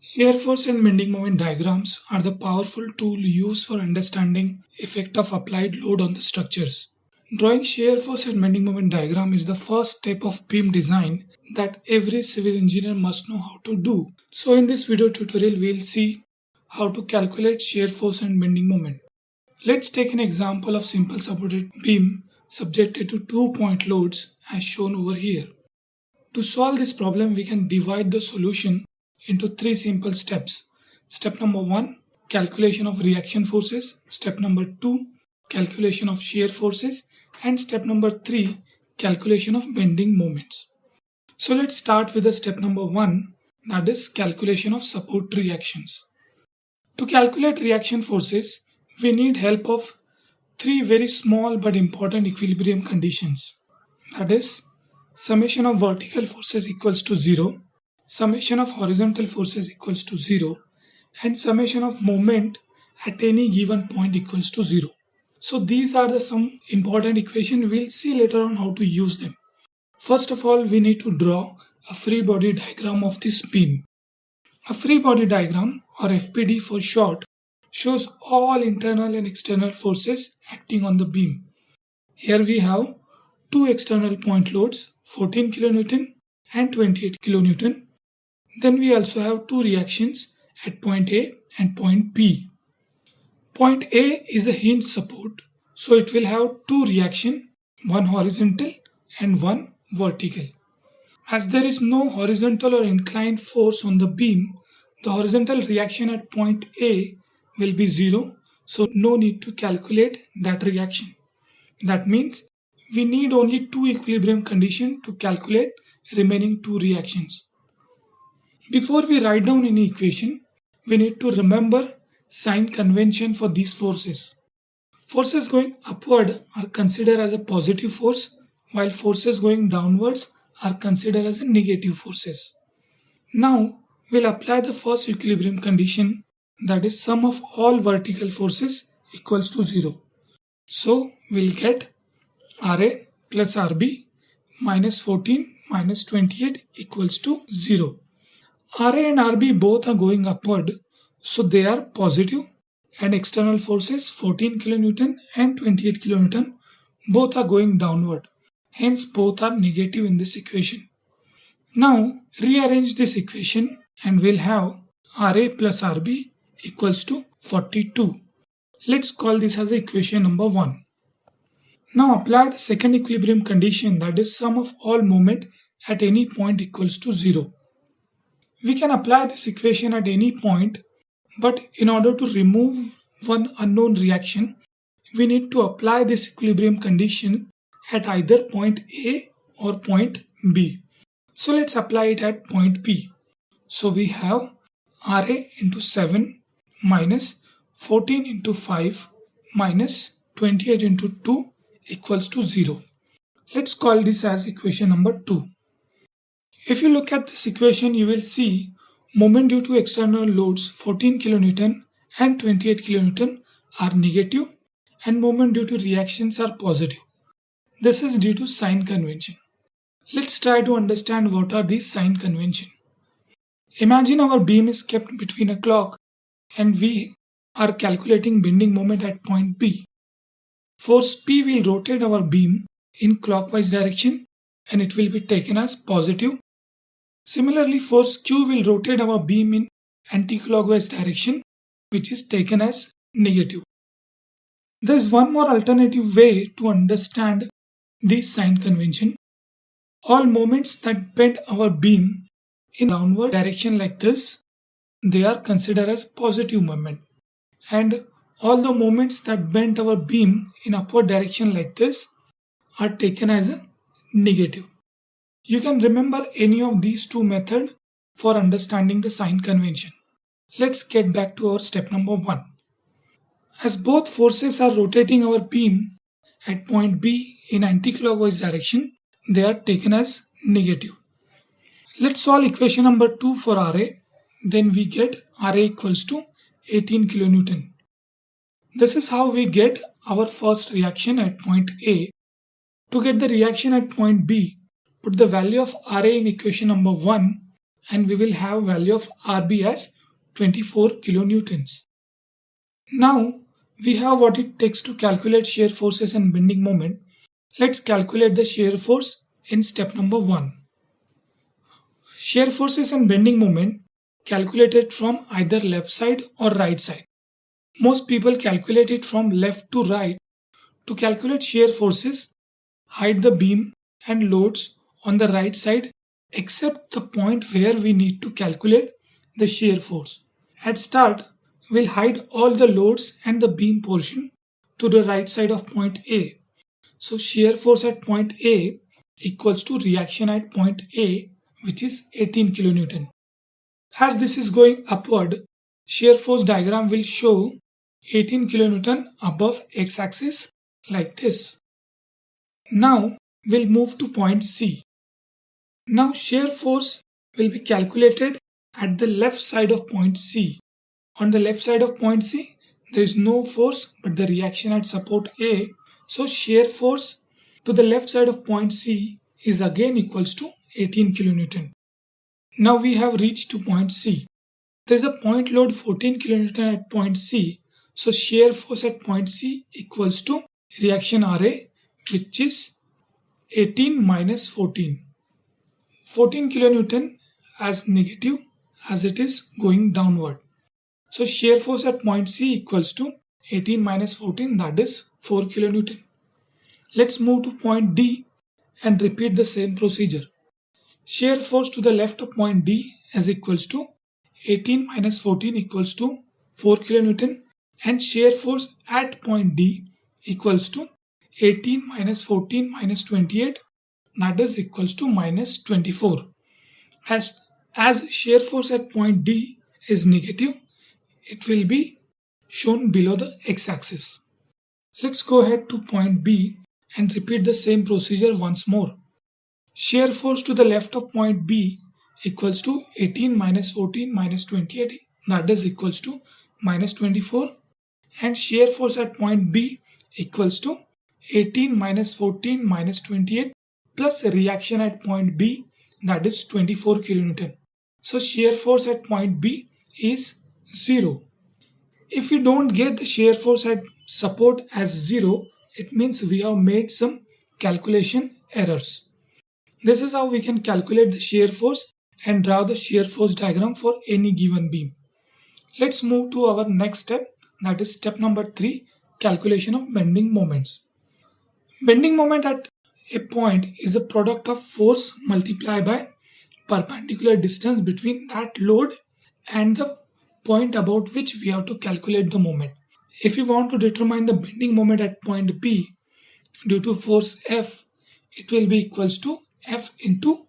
Shear force and bending moment diagrams are the powerful tool used for understanding effect of applied load on the structures. Drawing shear force and bending moment diagram is the first step of beam design that every civil engineer must know how to do. So in this video tutorial we'll see how to calculate shear force and bending moment. Let's take an example of simple supported beam subjected to 2-point loads as shown over here. To solve this problem, we can divide the solution into 3 simple steps. Step number 1, calculation of reaction forces. Step number 2, calculation of shear forces. And step number 3, calculation of bending moments. So let's start with the step number 1, that is calculation of support reactions. To calculate reaction forces, we need help of 3 very small but important equilibrium conditions. That is, summation of vertical forces equals to 0, summation of horizontal forces equals to 0, and summation of moment at any given point equals to 0. So these are some important equations. We'll see later on how to use them. First of all, we need to draw a free body diagram of this beam. A free body diagram, or FBD for short, shows all internal and external forces acting on the beam. Here we have two external point loads, 14 kN and 28 kN. Then we also have two reactions at point A and point B. Point A is a hinge support, so it will have two reactions, one horizontal and one vertical. As there is no horizontal or inclined force on the beam, the horizontal reaction at point A will be 0, so no need to calculate that reaction. That means we need only two equilibrium conditions to calculate remaining two reactions. Before we write down any equation, we need to remember sign convention for these forces. Forces going upward are considered as a positive force, while forces going downwards are considered as a negative forces. Now we'll apply the first equilibrium condition, that is sum of all vertical forces equals to 0. So we'll get Ra plus Rb minus 14 minus 28 equals to 0. Ra and Rb both are going upward, so they are positive, and external forces 14 kN and 28 kN both are going downward. Hence both are negative in this equation. Now rearrange this equation and we'll have Ra plus Rb equals to 42. Let's call this as equation number 1. Now apply the second equilibrium condition, that is sum of all moment at any point equals to 0. We can apply this equation at any point, but in order to remove one unknown reaction, we need to apply this equilibrium condition at either point A or point B. So let's apply it at point B. So we have Ra into 7 minus 14 into 5 minus 28 into 2 equals to 0. Let's call this as equation number 2. If you look at this equation, you will see moment due to external loads 14 kN and 28 kN are negative and moment due to reactions are positive. This is due to sign convention. Let's try to understand what are these sign convention. Imagine our beam is kept between a clock and we are calculating bending moment at point B. Force P will rotate our beam in clockwise direction and it will be taken as positive. Similarly, force Q will rotate our beam in anti-clockwise direction, which is taken as negative. There is one more alternative way to understand this sign convention. All moments that bend our beam in downward direction like this, they are considered as positive moment. And all the moments that bend our beam in upward direction like this are taken as a negative. You can remember any of these two methods for understanding the sign convention. Let's get back to our step number 1. As both forces are rotating our beam at point B in anti-clockwise direction, they are taken as negative. Let's solve equation number 2 for Ra. Then we get Ra equals to 18 kN. This is how we get our first reaction at point A. To get the reaction at point B, put the value of Ra in equation number 1 and we will have value of Rb as 24 kilonewtons. Now we have what it takes to calculate shear forces and bending moment. Let's calculate the shear force in step number 1. Shear forces and bending moment calculated from either left side or right side. Most people calculate it from left to right. To calculate shear forces, hide the beam and loads on the right side except the point where we need to calculate the shear force. At start, we'll hide all the loads and the beam portion to the right side of point A. So shear force at point A equals to reaction at point A, which is 18 kilonewton. As this is going upward, shear force diagram will show 18 kilonewton above x-axis like this. Now we'll move to point C. Now shear force will be calculated at the left side of point C. On the left side of point C, there is no force but the reaction at support A. So shear force to the left side of point C is again equals to 18 kilonewton. Now we have reached to point C. There is a point load 14 kilonewton at point C. So shear force at point C equals to reaction Ra, which is 18 minus 14. 14 kilonewton as negative as it is going downward. So shear force at point C equals to 18 minus 14, that is 4 kilonewton. Let's move to point D and repeat the same procedure. Shear force to the left of point D is equals to 18 minus 14 equals to 4 kilonewton, and shear force at point D equals to 18 minus 14 minus 28, that is equals to minus 24. As shear force at point D is negative, it will be shown below the x-axis. Let's go ahead to point B and repeat the same procedure once more. Shear force to the left of point B equals to 18 minus 14 minus 28, that is equals to minus 24, and shear force at point B equals to 18 minus 14 minus 28 plus reaction at point B, that is 24 kilonewton. So shear force at point B is 0. If we don't get the shear force at support as 0, it means we have made some calculation errors. This is how we can calculate the shear force and draw the shear force diagram for any given beam. Let's move to our next step, that is step number 3, calculation of bending moments. Bending moment at a point is the product of force multiplied by perpendicular distance between that load and the point about which we have to calculate the moment. If we want to determine the bending moment at point B due to force F, it will be equals to F into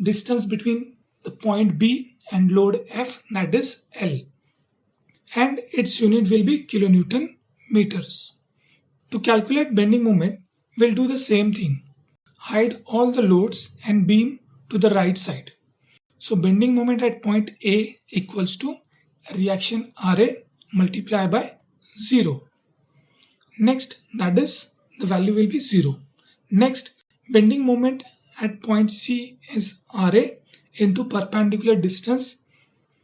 distance between the point B and load F, that is L, and its unit will be kilonewton meters. To calculate bending moment, we'll do the same thing. Hide all the loads and beam to the right side. So bending moment at point A equals to reaction Ra multiplied by 0. Next, that is the value will be 0. Next, bending moment at point C is Ra into perpendicular distance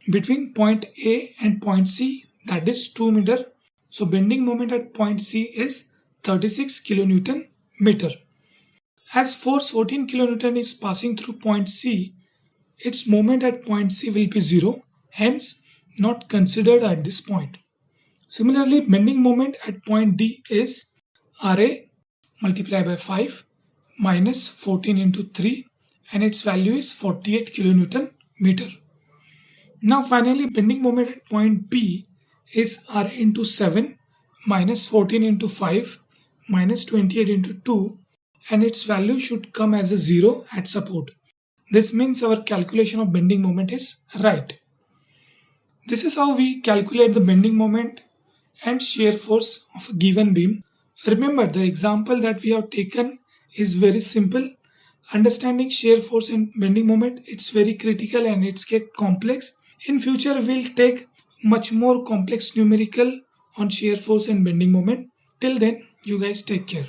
between point A and point C, that is 2 meter. So bending moment at point C is 36 kilonewton meter. As force 14 kilonewton is passing through point C, its moment at point C will be 0, hence not considered at this point. Similarly, bending moment at point D is Ra multiplied by 5 minus 14 into 3, and its value is 48 kilonewton meter. Now finally, bending moment at point B is Ra into 7 minus 14 into 5 minus 28 into 2, and its value should come as a 0 at support. This means our calculation of bending moment is right. This is how we calculate the bending moment and shear force of a given beam. Remember, the example that we have taken is very simple. Understanding shear force and bending moment, it's very critical and it's get complex. In future, we'll take much more complex numerical on shear force and bending moment. Till then, you guys take care.